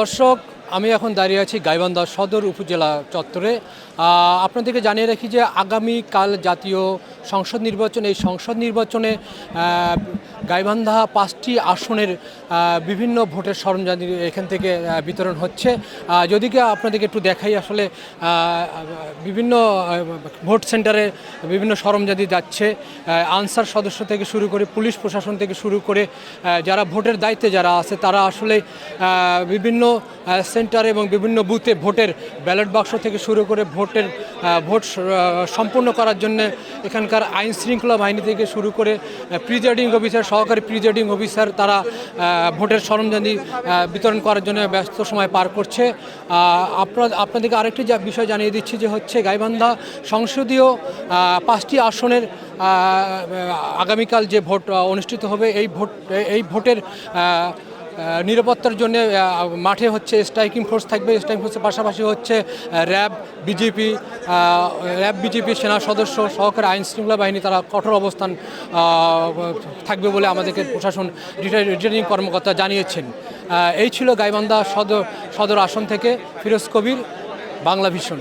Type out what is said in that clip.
দর্শক, আমি এখন দাঁড়িয়ে আছি গাইবান্ধা সদর উপজেলা চত্বরে। আপনাদেরকে জানিয়ে রাখি যে আগামীকাল জাতীয় সংসদ নির্বাচন, এই সংসদ নির্বাচনে গাইবান্ধা 5টি আসনের বিভিন্ন ভোটের সরঞ্জাম এখান থেকে বিতরণ হচ্ছে। যদি আপনাদেরকে একটু দেখাই, আসলে বিভিন্ন ভোট সেন্টারে বিভিন্ন সরঞ্জাম যাচ্ছে। আনসার সদস্য থেকে শুরু করে পুলিশ প্রশাসন থেকে শুরু করে যারা ভোটের দায়িত্বে যারা আছে তারা আসলে বিভিন্ন সেন্টারে এবং বিভিন্ন বুথে ভোটের ব্যালট বাক্স থেকে শুরু করে ভোট সম্পন্ন করার জন্য এখানকার আইন শৃঙ্খলা বাহিনী থেকে শুরু করে প্রিজাইডিং অফিসার, সহকারী প্রিজাইডিং অফিসার তারা ভোটের সরঞ্জাম বিতরণ করার জন্য ব্যস্ত সময় পার করছে। আপনাদেরকে আরেকটি বিষয় জানিয়ে দিচ্ছি যে হচ্ছে গাইবান্ধা সংসদীয় 5টি আসনের আগামীকাল যে ভোট অনুষ্ঠিত হবে এই ভোটের নিরাপত্তার জন্য মাঠে হচ্ছে স্ট্রাইকিং ফোর্স থাকবে। স্ট্রাইকিং ফোর্সের পাশাপাশি হচ্ছে র্যাব বিজেপি সেনা সদস্য, সহকারী আইন শৃঙ্খলা বাহিনী তারা কঠোর অবস্থান থাকবে বলে আমাদেরকে প্রশাসন রিটার্নিং কর্মকর্তা জানিয়েছেন। এই ছিল গাইবান্ধা সদর আসন থেকে ফিরোজ কবির, বাংলা ভিশন।